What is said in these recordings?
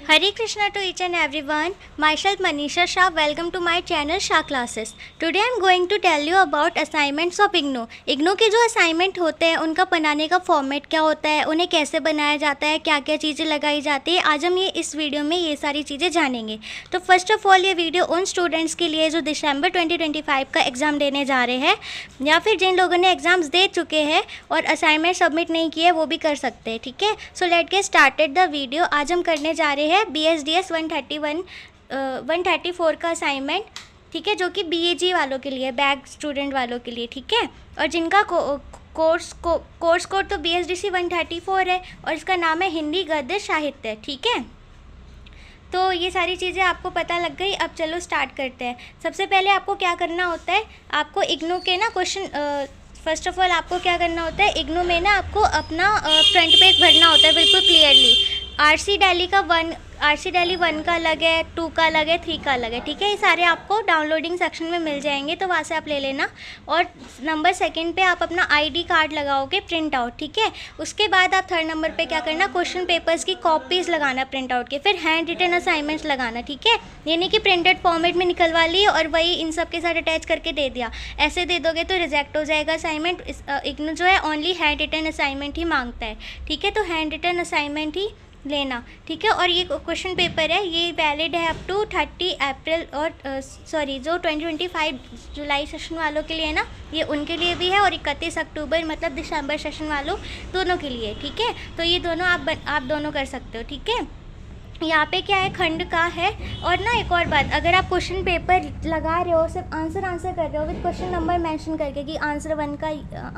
Hare Krishna to each and everyone. Myself Manisha Shah. Welcome to my channel Shah Classes. Today I am going to tell you about assignments of IGNOU. IGNOU के जो assignment होते हैं उनका बनाने का format क्या होता है, उन्हें कैसे बनाया जाता है, क्या क्या चीज़ें लगाई जाती है, आज हम इस वीडियो में ये सारी चीज़ें जानेंगे। तो फर्स्ट ऑफ ऑल ये वीडियो उन स्टूडेंट्स के लिए जो दिसंबर 2025 का एग्ज़ाम देने जा रहे हैं या फिर जिन लोगों ने एग्ज़ाम्स दे चुके हैं और असाइनमेंट सबमिट नहीं किए वो भी कर सकते हैं। ठीक है, so let get started the video. आज हम करने जा रहे हैं BSDS 134 का असाइनमेंट। ठीक है, जो कि BAG वालों के लिए, बैग स्टूडेंट वालों के लिए। ठीक है, और जिनका कोर्स कोड तो BSDC 134 है और इसका नाम है हिंदी गद्य साहित्य। ठीक है, तो ये सारी चीज़ें आपको पता लग गई। अब चलो स्टार्ट करते हैं। सबसे पहले आपको क्या करना होता है, आपको इग्नू के ना क्वेश्चन, फर्स्ट ऑफ ऑल आपको क्या करना होता है, इग्नू में ना आपको अपना फ्रंट पेज भरना होता है बिल्कुल क्लियरली। RC दिल्ली 1 का अलग है, 2 का अलग है, 3 का अलग है। ठीक है, ये सारे आपको डाउनलोडिंग सेक्शन में मिल जाएंगे, तो वहाँ से आप ले लेना। और नंबर 2 पे आप अपना ID कार्ड लगाओगे प्रिंट आउट। ठीक है, उसके बाद आप 3rd नंबर पे क्या करना, क्वेश्चन पेपर्स की कॉपीज़ लगाना प्रिंट आउट के, फिर हैंड रिटन असाइनमेंट्स लगाना। ठीक है, ये नहीं कि प्रिंटेड फॉर्मेट में निकलवा ली और वही इन सब के साथ अटैच करके दे दिया। ऐसे दे दोगे तो रिजेक्ट हो जाएगा असाइनमेंट। इग्नू जो है ओनली हैंड रिटन असाइनमेंट ही मांगता है। ठीक है, तो हैंड रिटन असाइनमेंट ही लेना। ठीक है, और ये क्वेश्चन पेपर है, ये वैलिड है अप टू 30 अप्रैल और जो 2025 जुलाई सेशन वालों के लिए ना, ये उनके लिए भी है, और 31 अक्टूबर मतलब दिसंबर सेशन वालों दोनों के लिए। ठीक है, तो ये दोनों आप दोनों कर सकते हो। ठीक है, यहाँ पे क्या है, खंड का है। और ना एक और बात, अगर आप क्वेश्चन पेपर लगा रहे हो, सिर्फ आंसर कर रहे हो विद क्वेश्चन नंबर मेंशन करके कि आंसर 1 का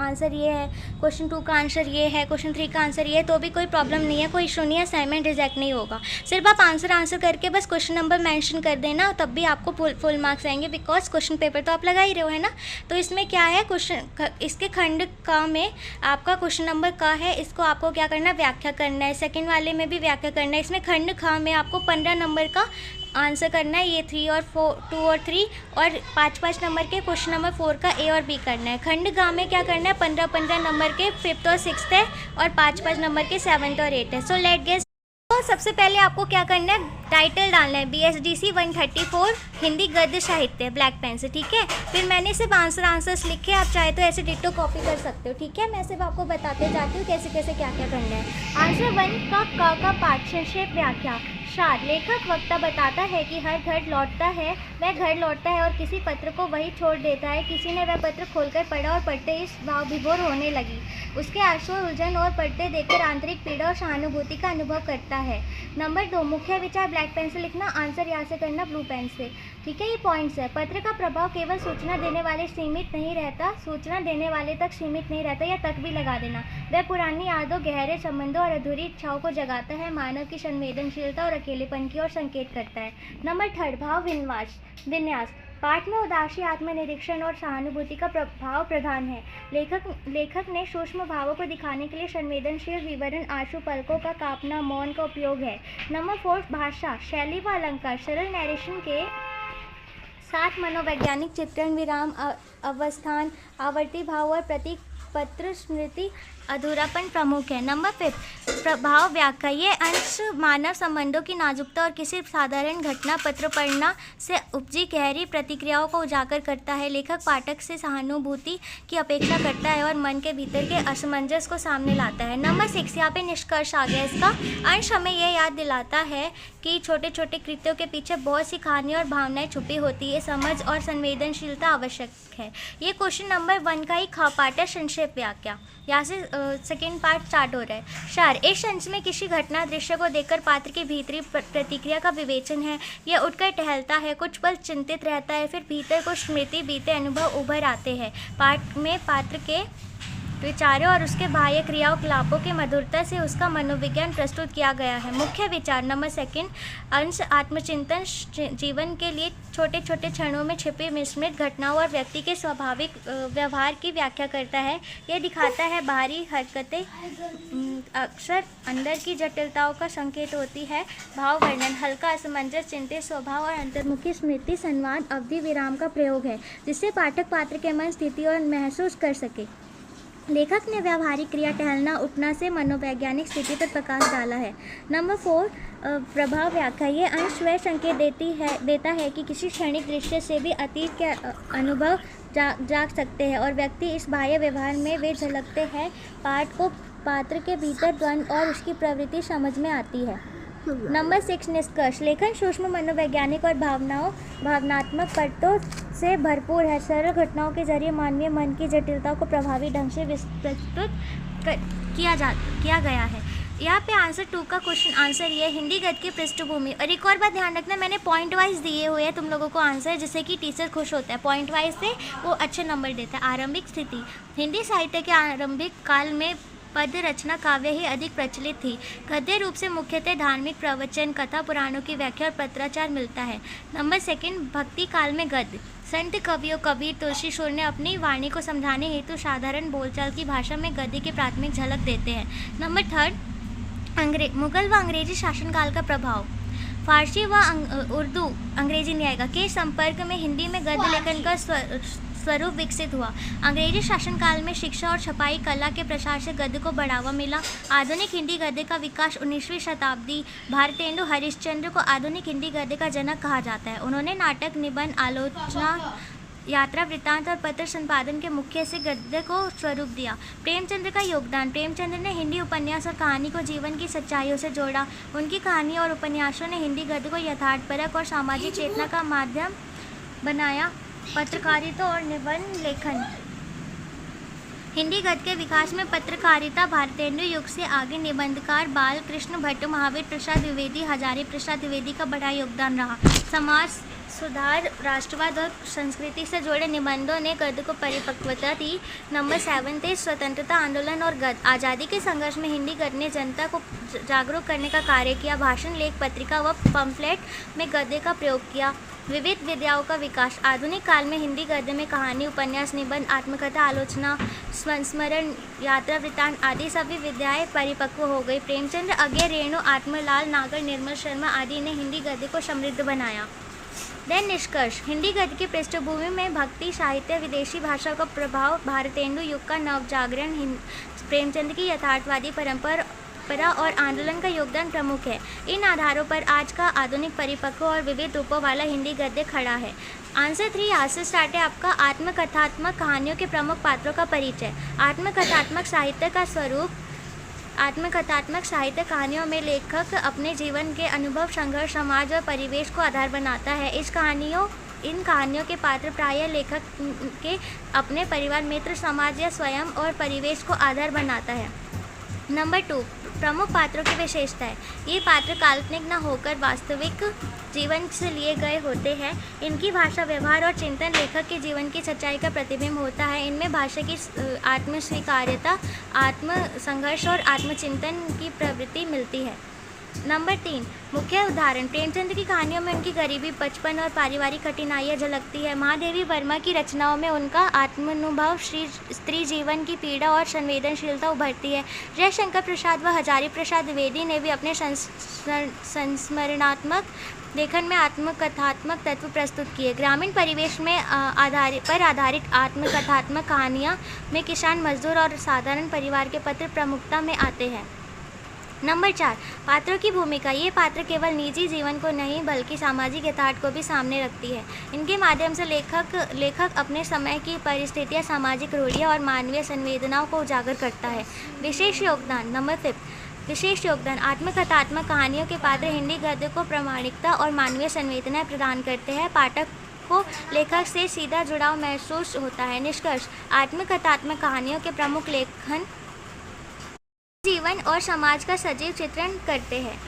आंसर ये है, क्वेश्चन 2 का आंसर ये है, क्वेश्चन 3 का आंसर ये है, तो भी कोई प्रॉब्लम नहीं है, कोई इशू नहीं है, असाइनमेंट रिजेक्ट नहीं होगा। सिर्फ आप आंसर करके बस क्वेश्चन नंबर मेंशन कर देना, तब भी आपको फुल मार्क्स आएंगे, बिकॉज क्वेश्चन पेपर तो आप लगा ही रहे हो, है ना। तो इसमें क्या है, इसके खंड का में आपका क्वेश्चन नंबर का है, इसको आपको क्या करना है, व्याख्या करना है। सेकेंड वाले में भी व्याख्या करना है। इसमें खंड में आपको 15 नंबर का आंसर करना है, ये 3 और 4, 2 और 3, और 5 नंबर के क्वेश्चन नंबर 4 का A और B करना है। खंड गा में क्या करना है, 15 नंबर के 5th और 6th है, और 5 नंबर के 7th और 8th है। So let get. तो सबसे पहले आपको क्या करना है, टाइटल डालना है BSDC 134 हिंदी गद्य साहित्य ब्लैक पेन से। ठीक है, फिर मैंने सिर्फ आंसर्स लिखे, आप चाहे तो ऐसे डिट्टो कॉपी कर सकते हो। ठीक है, मैं सिर्फ आपको बताते जाती हूँ कैसे कैसे क्या क्या करना है। आंसर 1 का पाठ संक्षेप व्याख्या। सार लेखक वक्ता बताता है कि हर घर लौटता है, वह घर लौटता है और किसी पत्र को वही छोड़ देता है। किसी ने वह पत्र खोलकर पढ़ा और पढ़ते इस भाव विभोर होने लगी। उसके आंसू और उलझन और पढ़ते देखकर आंतरिक पीड़ा और सहानुभूति का अनुभव करता है। नंबर 2, मुख्य विचार ब्लैक पेन से लिखना, आंसर यहाँ से करना ब्लू पेन से। ठीक है, ये पॉइंट्स है। पत्र का प्रभाव केवल सूचना देने वाले सीमित नहीं रहता, सूचना देने वाले तक सीमित नहीं रहता, या तक भी लगा देना। वह पुरानी यादों, गहरे संबंधों और अधूरी इच्छाओं को जगाता है, मानव की संवेदनशीलता और अकेलेपन की ओर संकेत करता है। नंबर 3, भाव विन्यास। पाठ में उदासी, आत्मनिरीक्षण और सहानुभूति का प्रभाव प्रधान है। लेखक ने सूक्ष्म भावों को दिखाने के लिए संवेदनशील विवरण, आंसू, पलकों का कांपना, मौन का उपयोग है। नंबर 4, भाषा, शैली व अलंकार। सरल नरेशन के साथ मनोवैज्ञानिक चित्रण, विराम, अवस्थान, आवर्ती भाव और प्रतीक पत्र स्मृति अधूरापन प्रमुख है। नंबर 5, प्रभाव व्याख्या। ये अंश मानव संबंधों की नाजुकता और किसी साधारण घटना पत्र पढ़ना से उपजी गहरी प्रतिक्रियाओं को उजागर करता है। लेखक पाठक से सहानुभूति की अपेक्षा करता है और मन के भीतर के असमंजस को सामने लाता है। नंबर 6, यहाँ पे निष्कर्ष आ गया इसका। अंश हमें यह याद दिलाता है कि छोटे छोटे कृत्यों के पीछे बहुत सी कहानी और भावनाएं छुपी होती है। समझ और संवेदनशीलता आवश्यक है। ये क्वेश्चन नंबर 1 का ही पाठ है, संक्षेप व्याख्या। यहाँ से सेकेंड पार्ट स्टार्ट हो रहा है। सार, इस अंश में किसी घटना दृश्य को देखकर पात्र की भीतरी प्रतिक्रिया का विवेचन है। यह उठकर टहलता है, कुछ पल चिंतित रहता है, फिर भीतर कुछ स्मृति, बीते अनुभव उभर आते हैं। पाठ में पात्र के विचारों और उसके बाह्य क्रियाओं क्लापों की मधुरता से उसका मनोविज्ञान प्रस्तुत किया गया है। मुख्य विचार। नंबर 2 अंश आत्मचिंतन, जीवन के लिए छोटे छोटे क्षणों में छिपी विस्मृत घटनाओं और व्यक्ति के स्वाभाविक व्यवहार की व्याख्या करता है। यह दिखाता है बाहरी हरकतें अक्सर अंदर की जटिलताओं का संकेत होती है। भाव वर्णन, हल्का असमंजस, चिंतित स्वभाव और अंतर्मुखी स्मृति, संवाद, अवधि विराम का प्रयोग है, जिससे पाठक पात्र के मन, स्थिति और महसूस कर सके। लेखक ने व्यावहारिक क्रिया टहलना उठना से मनोवैज्ञानिक स्थिति पर प्रकाश डाला है। नंबर 4 प्रभाव व्याख्या। ये अंश वह संकेत देता है कि किसी क्षणिक दृश्य से भी अतीत के अनुभव जाग सकते हैं और व्यक्ति इस बाह्य व्यवहार में वे झलकते हैं पाठ को पात्र के भीतर द्वंद्व और उसकी प्रवृत्ति समझ में आती है। नंबर 6 निष्कर्ष। लेखन सूक्ष्म मनोवैज्ञानिक और भावनात्मक परतों से भरपूर है। सरल घटनाओं के जरिए मानवीय मन की जटिलता को प्रभावी ढंग से प्रस्तुत किया गया है। यहाँ पे आंसर 2 का क्वेश्चन आंसर ये हिंदी गद्य की पृष्ठभूमि। और एक और बात ध्यान रखना, मैंने पॉइंट वाइज दिए हुए हैं तुम लोगों को आंसर, जिससे कि टीचर खुश होता है। पॉइंट वाइज से वो अच्छे नंबर देता है। आरंभिक स्थिति। हिंदी साहित्य के आरंभिक काल में पद्य रचना काव्य ही अधिक प्रचलित थी। गद्य रूप से मुख्यतः धार्मिक प्रवचन, कथा, पुराणों की व्याख्या और पत्राचार मिलता है। नंबर 2 भक्ति काल में गद्य। संत कवियों कबीर तुलसीशोर ने अपनी वाणी को समझाने हेतु साधारण बोलचाल की भाषा में गद्य की प्राथमिक झलक देते हैं। नंबर 3 मुगल व अंग्रेजी शासनकाल का प्रभाव। फारसी व उर्दू, अंग्रेजी नहीं आएगा, के संपर्क में हिंदी में गद्य लेखन का स्वरूप विकसित हुआ। अंग्रेजी शासनकाल में शिक्षा और छपाई कला के प्रसार से गद्य को बढ़ावा मिला। आधुनिक हिंदी गद्य का विकास 19वीं शताब्दी। भारतेंदु हरिश्चंद्र को आधुनिक हिंदी गद्य का जनक कहा जाता है। उन्होंने नाटक, निबंध, आलोचना, यात्रा वृत्तांत और पत्र संपादन के मुख्य से गद्य को स्वरूप दिया। प्रेमचंद्र का योगदान। प्रेमचंद्र ने हिंदी उपन्यास और कहानी को जीवन की सच्चाइयों से जोड़ा। उनकी कहानियों और उपन्यासों ने हिंदी गद्य को यथार्थपरक और सामाजिक चेतना का माध्यम बनाया। पत्रकारिता और निबंध लेखन। हिंदी गद्य के विकास में पत्रकारिता भारतेंदु युग से आगे निबंधकार बाल कृष्ण भट्ट, महावीर प्रसाद द्विवेदी, हजारी प्रसाद द्विवेदी का बड़ा योगदान रहा। समाज सुधार, राष्ट्रवाद और संस्कृति से जुड़े निबंधों ने गद्य को परिपक्वता दी। नंबर 7 थे स्वतंत्रता आंदोलन और गद्य। आज़ादी के संघर्ष में हिंदी गद्य ने जनता को जागरूक करने का कार्य किया। भाषण, लेख, पत्रिका व पंफलेट में गद्य का प्रयोग किया। विविध विधाओं का विकास। आधुनिक काल में हिंदी गद्य में कहानी, उपन्यास, निबंध, आत्मकथा, आलोचना, संस्मरण, यात्रा वृत्तांत आदि सभी विधाएं परिपक्व हो गई। प्रेमचंद्र, अज्ञे, रेणु, आत्मलाल नागर, निर्मल शर्मा आदि ने हिंदी गद्य को समृद्ध बनाया। देन निष्कर्ष। हिंदी गद्य की पृष्ठभूमि में भक्ति साहित्य, विदेशी भाषा का प्रभाव, भारतेंदु युग का नवजागरण, प्रेमचंद की यथार्थवादी परंपरा और आंदोलन का योगदान प्रमुख है। इन आधारों पर आज का आधुनिक, परिपक्व और विविध रूपों वाला हिंदी गद्य खड़ा है। आंसर 3 यहाँ से स्टार्ट है आपका। आत्मकथात्मक कहानियों के प्रमुख पात्रों का परिचय। आत्मकथात्मक साहित्य का स्वरूप। आत्मकथात्मक साहित्य कहानियों में लेखक अपने जीवन के अनुभव, संघर्ष, समाज और परिवेश को आधार बनाता है। इन कहानियों के पात्र प्रायः लेखक के अपने परिवार, मित्र, समाज या स्वयं और परिवेश को आधार बनाता है। नंबर 2 प्रमुख पात्रों की विशेषताएं। ये पात्र काल्पनिक न होकर वास्तविक जीवन से लिए गए होते हैं। इनकी भाषा, व्यवहार और चिंतन लेखक के जीवन की सच्चाई का प्रतिबिंब होता है। इनमें भाषा की आत्मस्वीकार्यता, आत्मसंघर्ष और आत्मचिंतन की प्रवृत्ति मिलती है। नंबर 3 मुख्य उदाहरण। प्रेमचंद की कहानियों में उनकी गरीबी, बचपन और पारिवारिक कठिनाइयाँ झलकती है। महादेवी वर्मा की रचनाओं में उनका आत्मानुभव, स्त्री जीवन की पीड़ा और संवेदनशीलता उभरती है। जयशंकर प्रसाद व हजारी प्रसाद द्विवेदी ने भी अपने संस्मरणात्मक लेखन में आत्मकथात्मक तत्व प्रस्तुत किए। ग्रामीण परिवेश में आधारित आत्मकथात्मक कहानियाँ में किसान, मजदूर और साधारण परिवार के पात्र प्रमुखता में आते हैं। नंबर 4 पात्रों की भूमिका। ये पात्र केवल निजी जीवन को नहीं बल्कि सामाजिक यथार्थ को भी सामने रखती है। इनके माध्यम से लेखक अपने समय की परिस्थितियाँ, सामाजिक रूढ़ियाँ और मानवीय संवेदनाओं को उजागर करता है। विशेष योगदान। नंबर 5 विशेष योगदान। आत्मकथात्मक कहानियों के पात्र हिंदी गद्य को प्रामाणिकता और मानवीय संवेदनाएं प्रदान करते हैं। पाठक को लेखक से सीधा जुड़ाव महसूस होता है। निष्कर्ष। आत्मकथात्मक कहानियों के प्रमुख लेखन जीवन और समाज का सजीव चित्रण करते हैं।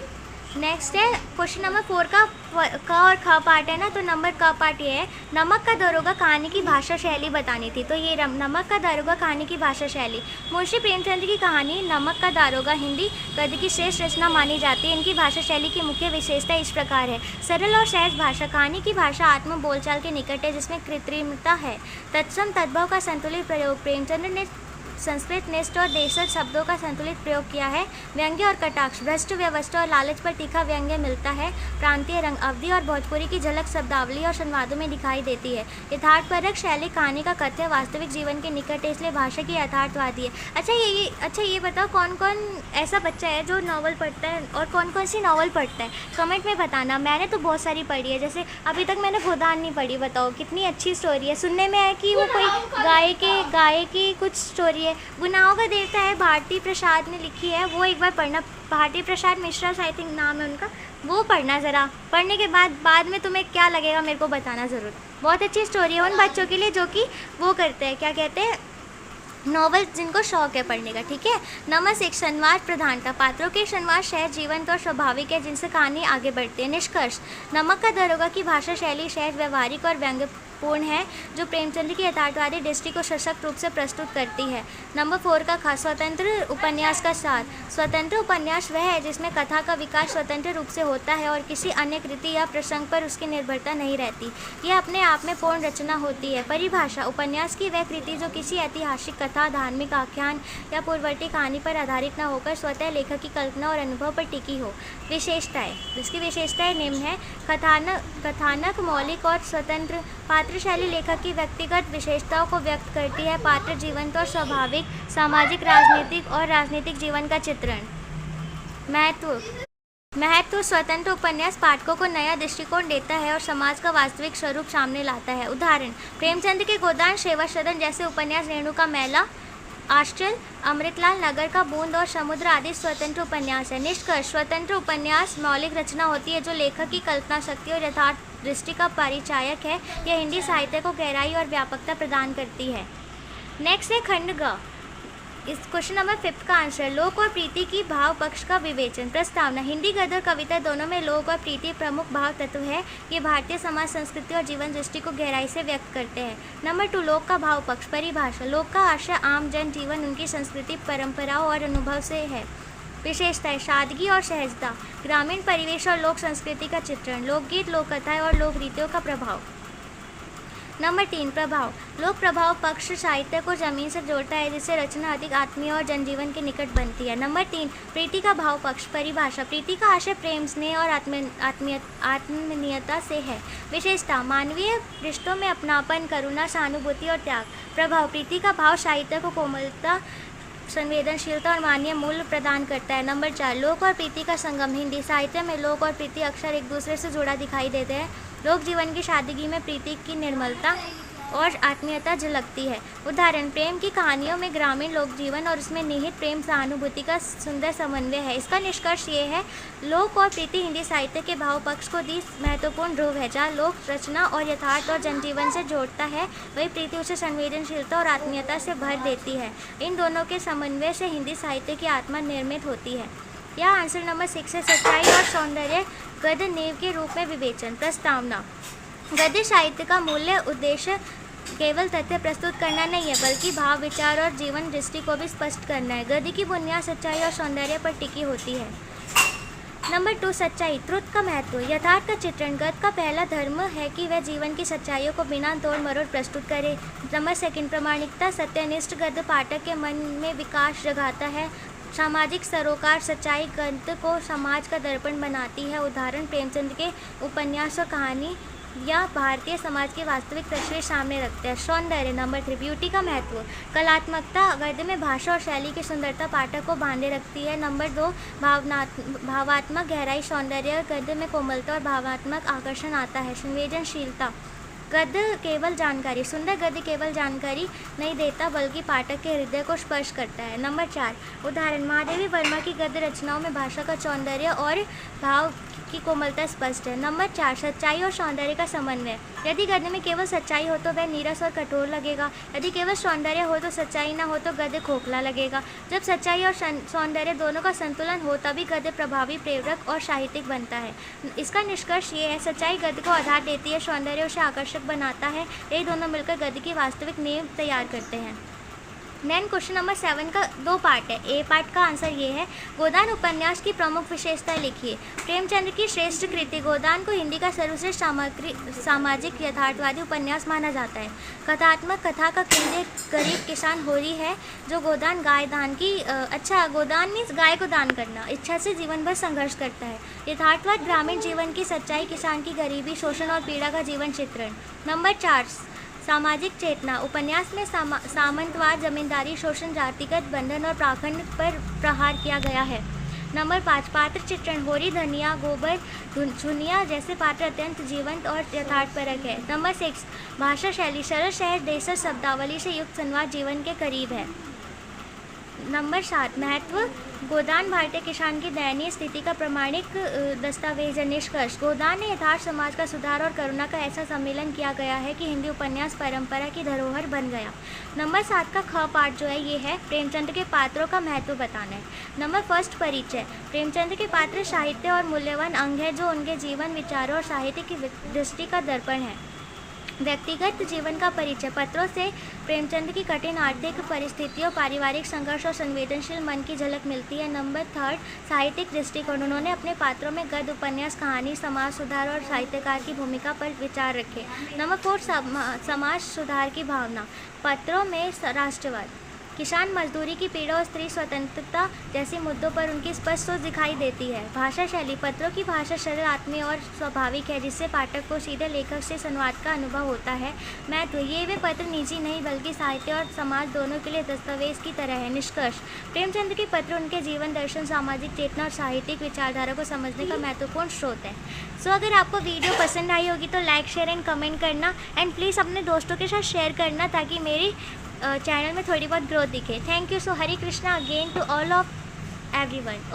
नेक्स्ट है क्वेश्चन नंबर 4 का क और ख पार्ट है ना, तो नंबर क पार्ट ये है, नमक का दरोगा कहानी की भाषा शैली बतानी थी। तो ये नमक का दारोगा कहानी की भाषा शैली। मुंशी प्रेमचंद की कहानी नमक का दारोगा हिंदी गद्य की श्रेष्ठ रचना मानी जाती है। इनकी भाषा शैली की मुख्य विशेषता इस प्रकार है। सरल और सहज भाषा। कहानी की भाषा आत्म बोलचाल के निकट है, जिसमें कृत्रिमता है। तत्सम तद्भव का संतुलित प्रयोग। प्रेमचंद ने संस्कृत निष्ठ और देशज शब्दों का संतुलित प्रयोग किया है। व्यंग्य और कटाक्ष, भ्रष्ट व्यवस्थ और लालच पर तीखा व्यंग्य मिलता है। प्रांतीय रंग, अवधि और भोजपुरी की झलक शब्दावली और संवादों में दिखाई देती है। यथार्थपरक शैली, कहानी का कथ्य वास्तविक जीवन के निकट है, इसलिए भाषा की यथार्थवादी है। अच्छा ये बताओ कौन कौन ऐसा बच्चा है जो नॉवल पढ़ता है और कौन कौन सी नॉवल पढ़ता है, कमेंट में बताना। मैंने तो बहुत सारी पढ़ी है, जैसे अभी तक मैंने गोदान नहीं पढ़ी। बताओ कितनी अच्छी स्टोरी है। सुनने में है कि वो कोई गाय की कुछ स्टोरी है। गुनाहों का देवता है, भारती प्रसाद ने लिखी है, वो एक बार पढ़ना। भारती प्रसाद मिश्रा आई थिंक नाम है उनका, वो पढ़ना ज़रा। पढ़ने के बाद में तुम्हें क्या लगेगा मेरे को बताना ज़रूर। बहुत अच्छी स्टोरी है उन बच्चों के लिए जो कि वो करते हैं, क्या कहते हैं, नॉवल जिनको शौक है पढ़ने का, ठीक है। नंबर 6, संवाद प्रधानता, पात्रों के संवाद सहज, जीवंत और स्वाभाविक है, जिनसे कहानी आगे बढ़ती है। निष्कर्ष, नमक का दरोगा की भाषा शैली सहज, व्यवहारिक और व्यंग्यपूर्ण है, जो प्रेमचंद की यथार्थवादी दृष्टि को सशक्त रूप से प्रस्तुत करती है। नंबर 4 का खास, स्वतंत्र उपन्यास का सार, स्वतंत्र उपन्यास वह है जिसमें कथा का विकास स्वतंत्र रूप से होता है और किसी अन्य कृति या प्रसंग पर उसकी निर्भरता नहीं रहती। यह अपने आप में पूर्ण रचना होती है। परिभाषा, उपन्यास की वह कृति जो किसी ऐतिहासिक कथा, धार्मिक आख्यान या पूर्ववर्ती कहानी पर आधारित न होकर स्वतः लेखक की कल्पना और अनुभव पर टिकी हो। विशेषताएं, जिसकी विशेषताएं निम्न है। कथानक मौलिक और स्वतंत्र, पात्र शैली लेखक की व्यक्तिगत विशेषताओं को व्यक्त करती है। पात्र जीवंत और स्वाभाविक, सामाजिक, राजनीतिक और राजनीतिक जीवन का चित्रण। महत्व, स्वतंत्र उपन्यास पाठकों को नया दृष्टिकोण देता है और समाज का वास्तविक स्वरूप सामने लाता है। उदाहरण, प्रेमचंद के गोदान, सेवा सदन जैसे उपन्यास, रेणु का मेला, आश्चल, अमृतलाल नगर का बूंद और समुद्र आदि स्वतंत्र उपन्यास है। निष्कर्ष, स्वतंत्र उपन्यास मौलिक रचना होती है जो लेखक की कल्पना शक्ति और यथार्थ दृष्टि का परिचायक है। यह हिंदी साहित्य को गहराई और व्यापकता प्रदान करती है। नेक्स्ट है खंड ग। इस क्वेश्चन नंबर 5 का आंसर, लोक और प्रीति की भाव पक्ष का विवेचन। प्रस्तावना, हिंदी गद्य और कविता दोनों में लोक और प्रीति प्रमुख भाव तत्व है। ये भारतीय समाज, संस्कृति और जीवन दृष्टि को गहराई से व्यक्त करते हैं। नंबर 2, लोक का भाव पक्ष। परिभाषा, लोक का आशय आम जन जीवन, उनकी संस्कृति, परंपराओं और अनुभव से है। विशेषताएं, सादगी और सहजता, ग्रामीण परिवेश और लोक संस्कृति का चित्रण, लोकगीत, लोक कथाएं और लोक रीतियों का प्रभाव। नंबर 3, प्रभाव। लोक प्रभाव पक्ष साहित्य को जमीन से जोड़ता है, जिससे रचना अधिक आत्मीय और जनजीवन के निकट बनती है। नंबर 3, प्रीति का भाव पक्ष। परिभाषा, प्रीति का आशय प्रेम, स्नेह और आत्मीयता से है। विशेषता, मानवीय रिश्तों में अपनापन, करुणा, सहानुभूति और त्याग। प्रभाव, प्रीति का भाव साहित्य को कोमलता, संवेदनशीलता और मानवीय मूल्य प्रदान करता है। नंबर 4, लोक और प्रीति का संगम। हिंदी साहित्य में लोक और प्रीति अक्सर एक दूसरे से जुड़ा दिखाई देते हैं। लोक जीवन की सादगी में प्रीति की निर्मलता और आत्मीयता झलकती है। उदाहरण, प्रेम की कहानियों में ग्रामीण लोक जीवन और उसमें निहित प्रेम सहानुभूति का सुंदर समन्वय है। इसका निष्कर्ष ये है, लोक और प्रीति हिंदी साहित्य के भाव पक्ष को दी महत्वपूर्ण ध्रुव है। जहाँ लोक रचना और यथार्थ और जनजीवन से जोड़ता है, वही प्रीति उसे संवेदनशीलता और आत्मीयता से भर देती है। इन दोनों के समन्वय से हिंदी साहित्य की आत्मा निर्मित होती है। यह आंसर नंबर 6 है। सच्चाई और सौंदर्य गद्य नींव के रूप में विवेचन। प्रस्तावना, गद्य साहित्य का मूल्य उद्देश्य केवल तथ्य प्रस्तुत करना नहीं है, बल्कि भाव, विचार और जीवन दृष्टि को भी स्पष्ट करना है। गद्य की बुनियाद सच्चाई और सौंदर्य पर टिकी होती है। नंबर 2, सच्चाई, ट्रुथ का महत्व। यथार्थ का चित्रण। गद्य का पहला धर्म है कि वह जीवन की सच्चाइयों को बिना तोड़ मरोड़ प्रस्तुत करे। नंबर 2, प्रामाणिकता। सत्यनिष्ठ गद्य पाठक के मन में विकास जगाता है। सामाजिक सरोकार, सच्चाई गद्य को समाज का दर्पण बनाती है। उदाहरण, प्रेमचंद के उपन्यास और कहानी या भारतीय समाज की वास्तविक तस्वीर सामने रखते हैं। सौंदर्य। नंबर 3, ब्यूटी का महत्व। कलात्मकता। गद्य में भाषा और शैली की सुंदरता पाठक को बांधे रखती है। नंबर 2, भावात्मक गहराई, सौंदर्य। गद्य में कोमलता और भावात्मक आकर्षण आता है। संवेदनशीलता। गद्य केवल जानकारी। सुंदर गद्य केवल जानकारी नहीं देता, बल्कि पाठक के हृदय को स्पर्श करता है। नंबर 4, उदाहरण, महादेवी वर्मा की गद्य रचनाओं में भाषा का सौंदर्य और भाव की कोमलता स्पष्ट है। नंबर 4, सच्चाई और सौंदर्य का समन्वय। यदि गद्य में केवल सच्चाई हो तो वह नीरस और कठोर लगेगा। यदि केवल सौंदर्य हो तो सच्चाई ना हो तो गद्य खोखला लगेगा। जब सच्चाई और सौंदर्य दोनों का संतुलन हो, तभी गद्य प्रभावी, प्रेरक और साहित्यिक बनता है। इसका निष्कर्ष ये है, सच्चाई गद्य को आधार देती है, सौंदर्य उसे आकर्षक बनाता है। ये दोनों मिलकर गद्य की वास्तविक नींव तैयार करते हैं। देन क्वेश्चन नंबर 7 का 2 पार्ट है। ए पार्ट का आंसर ये है, गोदान उपन्यास की प्रमुख विशेषताएं लिखिए। प्रेमचंद की श्रेष्ठ कृति गोदान को हिंदी का सर्वश्रेष्ठ सामाजिक यथार्थवादी उपन्यास माना जाता है। कथात्मक कथा का केंद्र गरीब किसान होरी है, जो गोदान गाय दान की गोदान मीन्स गाय को दान करना इच्छा से जीवन भर संघर्ष करता है। यथार्थवाद ग्रामीण जीवन की सच्चाई, किसान की गरीबी, शोषण और पीड़ा का जीवन चित्रण। नंबर 4 सामाजिक चेतना उपन्यास में सामंतवाद, जमींदारी, शोषण, जातिगत बंधन और पाखंड पर प्रहार किया गया है। नंबर 5 पात्र चित्रण होरी, धनिया, गोबर, झुनिया जैसे पात्र अत्यंत जीवंत और यथार्थपरक है। नंबर 6 भाषा शैली सरल शहर देशज शब्दावली से युक्त संवाद जीवन के करीब है। नंबर 7 महत्व गोदान भारतीय किसान की दयनीय स्थिति का प्रमाणिक दस्तावेज है। निष्कर्ष गोदान ने यथार्थ समाज का सुधार और करुणा का ऐसा सम्मेलन किया गया है कि हिंदी उपन्यास परंपरा की धरोहर बन गया। नंबर 7 का ख पार्ट जो है ये है प्रेमचंद के पात्रों का महत्व बताना है। नंबर 1 परिचय प्रेमचंद के पात्र साहित्य और मूल्यवान अंग है, जो उनके जीवन, विचारों और साहित्य की दृष्टि का दर्पण है। व्यक्तिगत जीवन का परिचय पत्रों से प्रेमचंद की कठिन आर्थिक परिस्थितियों, पारिवारिक संघर्ष और संवेदनशील मन की झलक मिलती है। नंबर 3 साहित्यिक दृष्टिकोण उन्होंने अपने पात्रों में गद्य, उपन्यास, कहानी, समाज सुधार और साहित्यकार की भूमिका पर विचार रखे। नंबर 4 समाज सुधार की भावना पत्रों में राष्ट्रवाद, किसान मजदूरी की पीड़ा और स्त्री स्वतंत्रता जैसे मुद्दों पर उनकी स्पष्ट सोच दिखाई देती है। भाषा शैली पत्रों की भाषा सरल, आत्मीय और स्वाभाविक है, जिससे पाठक को सीधे लेखक से संवाद का अनुभव होता है। महत्व ये वे पत्र निजी नहीं बल्कि साहित्य और समाज दोनों के लिए दस्तावेज की तरह है। निष्कर्ष प्रेमचंद के पत्र उनके जीवन दर्शन, सामाजिक चेतना और साहित्यिक विचारधारा को समझने का महत्वपूर्ण स्रोत है। सो अगर आपको वीडियो पसंद आई होगी तो लाइक, शेयर एंड कमेंट करना एंड प्लीज़ अपने दोस्तों के साथ शेयर करना ताकि मेरी चैनल में थोड़ी बहुत ग्रोथ दिखे। Thank you. So Hare Krishna again to all of everyone.